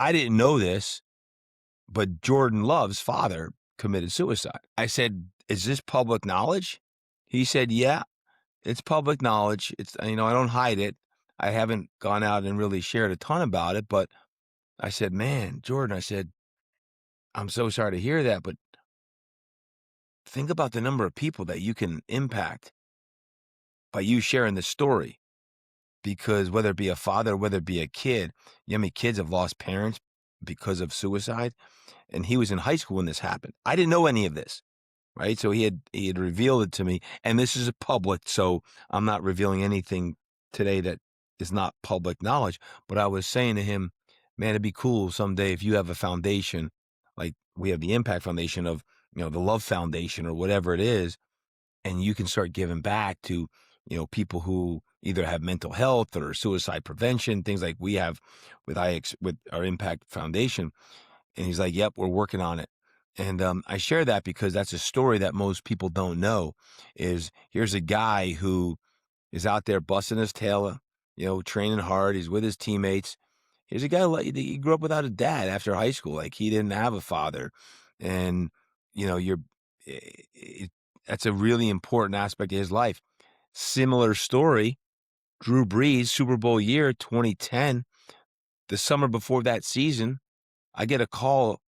I didn't know this, but Jordan Love's father committed suicide. I said, is this public knowledge? He said, yeah, it's public knowledge. It's, I don't hide it. I haven't gone out and really shared a ton about it, but I said, man, Jordan, I said, I'm so sorry to hear that, but think about the number of people that you can impact by you sharing the story. Because whether it be a father, whether it be a kid, you know how many kids have lost parents because of suicide? And he was in high school when this happened. I didn't know any of this, right? So he had revealed it to me, and this is a public, so I'm not revealing anything today that is not public knowledge. But I was saying to him, man, it'd be cool someday if you have a foundation, like we have the Impact Foundation of, the Love Foundation or whatever it is, and you can start giving back to, people who either have mental health or suicide prevention, things like we have with with our Impact Foundation. And he's like, yep, we're working on it. And I share that because that's a story that most people don't know. Is here's a guy who is out there busting his tail, training hard. He's with his teammates. Here's a guy he grew up without a dad after high school. Like he didn't have a father, and that's a really important aspect of his life. Similar story, Drew Brees, Super Bowl year 2010. The summer before that season, I get a call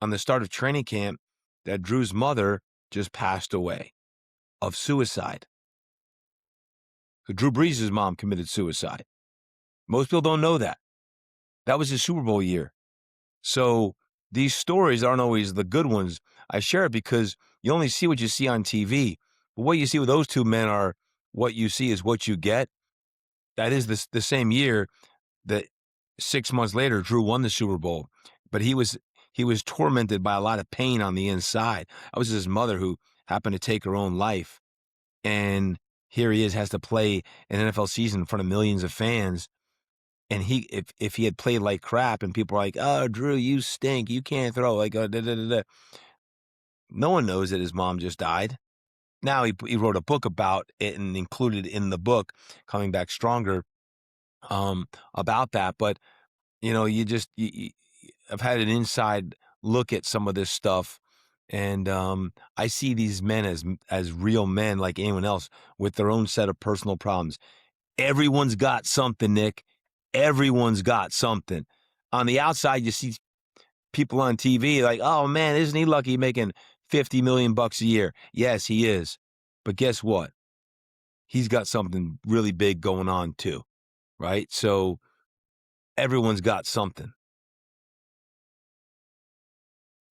on the start of training camp that Drew's mother just passed away of suicide. So Drew Brees' mom committed suicide. Most people don't know that. That was his Super Bowl year. So these stories aren't always the good ones. I share it because you only see what you see on TV. But what you see with those two men are what you see is what you get. That is the same year that 6 months later, Drew won the Super Bowl. But he was tormented by a lot of pain on the inside. That was his mother who happened to take her own life. And here he is, has to play an NFL season in front of millions of fans. And if he had played like crap and people are like, oh, Drew, you stink. You can't throw. Like, no one knows that his mom just died. Now he wrote a book about it and included in the book, Coming Back Stronger, about that. But, I've had an inside look at some of this stuff. And I see these men as real men like anyone else with their own set of personal problems. Everyone's got something, Nick. Everyone's got something. On the outside, you see people on TV like, oh, man, isn't he lucky making $50 million a year? Yes, he is. But guess what? He's got something really big going on too, right? So everyone's got something.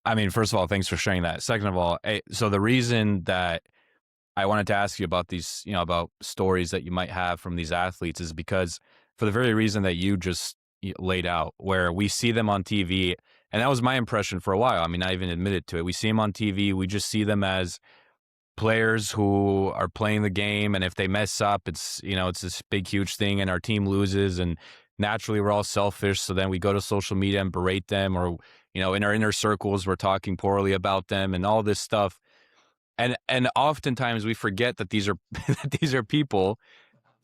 I mean, first of all, thanks for sharing that. Second of all, so the reason that I wanted to ask you about these, about stories that you might have from these athletes is because for the very reason that you just laid out, where we see them on TV, and that was my impression for a while. I mean, I even admitted to it. We see them on TV. We just see them as players who are playing the game, and if they mess up, it's it's this big, huge thing, and our team loses, and naturally we're all selfish. So then we go to social media and berate them, or in our inner circles we're talking poorly about them, and all this stuff. And oftentimes we forget that these are these are people,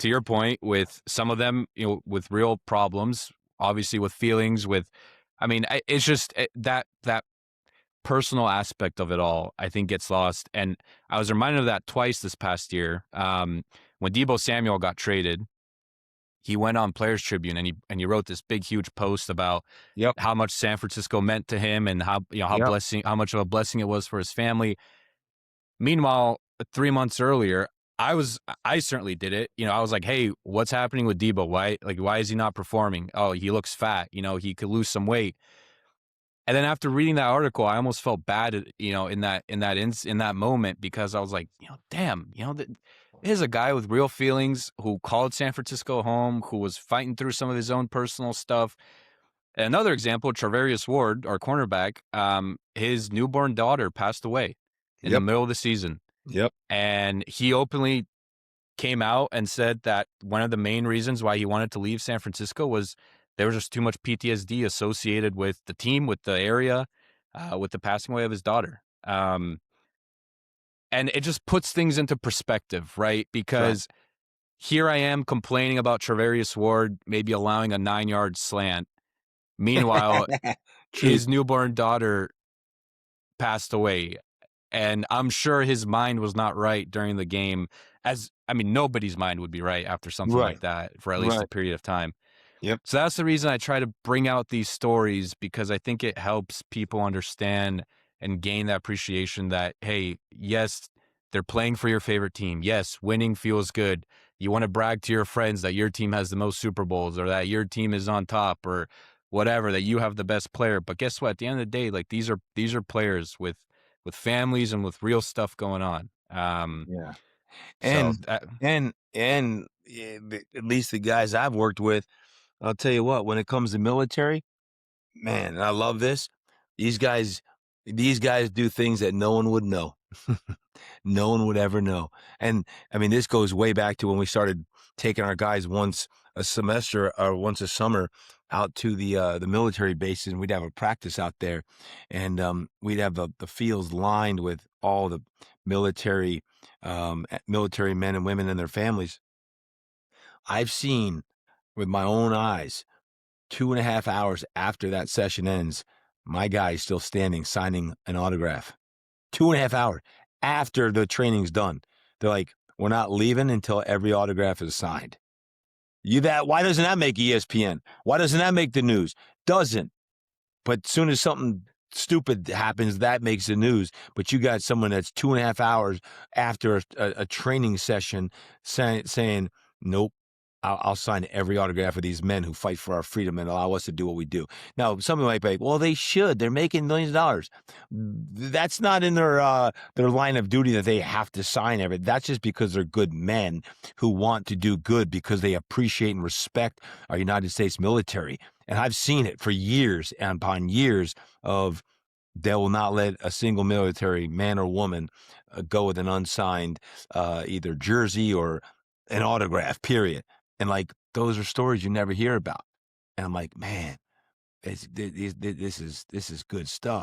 to your point, with some of them, with real problems, obviously with feelings, it's just that personal aspect of it all, I think, gets lost. And I was reminded of that twice this past year. When Deebo Samuel got traded, he went on Players Tribune and he wrote this big, huge post about how much San Francisco meant to him and how how much of a blessing it was for his family. Meanwhile, 3 months earlier, I certainly did it. I was like, hey, what's happening with Deebo? Why is he not performing? Oh, he looks fat. He could lose some weight. And then after reading that article, I almost felt bad, in that moment, because I was like, damn, here's a guy with real feelings who called San Francisco home, who was fighting through some of his own personal stuff. Another example, Charvarius Ward, our cornerback, his newborn daughter passed away in the middle of the season. Yep. And he openly came out and said that one of the main reasons why he wanted to leave San Francisco was there was just too much PTSD associated with the team, with the area, with the passing away of his daughter. And it just puts things into perspective, right? Because here I am complaining about Charvarius Ward maybe allowing a 9-yard slant. Meanwhile, True. his newborn daughter passed away, and I'm sure his mind was not right during the game. As I mean, nobody's mind would be right after something Right. like that for at least a Right. period of time. Yep. So that's the reason I try to bring out these stories, because I think it helps people understand and gain that appreciation that, hey, yes, they're playing for your favorite team. Yes, winning feels good. You want to brag to your friends that your team has the most Super Bowls, or that your team is on top, or whatever, that you have the best player. But guess what? At the end of the day, like, these are players with families and with real stuff going on. Yeah. So And at least the guys I've worked with, I'll tell you what, when it comes to military, man, and I love this. These guys these guys do things that no one would know. No one would ever know. And I mean, this goes way back to when we started taking our guys once a semester or once a summer out to the military bases, and we'd have a practice out there, and we'd have the fields lined with all the military military men and women and their families. I've seen with my own eyes 2.5 hours after that session ends, my guy is still standing signing an autograph. 2.5 hours after the training's done. They're like, "We're not leaving until every autograph is signed." Why doesn't that make ESPN? Why doesn't that make the news? Doesn't. But soon as something stupid happens, that makes the news. But you got someone that's 2.5 hours after a training session saying, "Nope, I'll sign every autograph of these men who fight for our freedom and allow us to do what we do." Now, somebody might be like, "Well, they should. They're making millions of dollars." That's not in their line of duty that they have to sign everything. That's just because they're good men who want to do good because they appreciate and respect our United States military. And I've seen it for years and upon years of they will not let a single military man or woman go with an unsigned either jersey or an autograph, period. And like those are stories you never hear about. And I'm like, man, this is good stuff.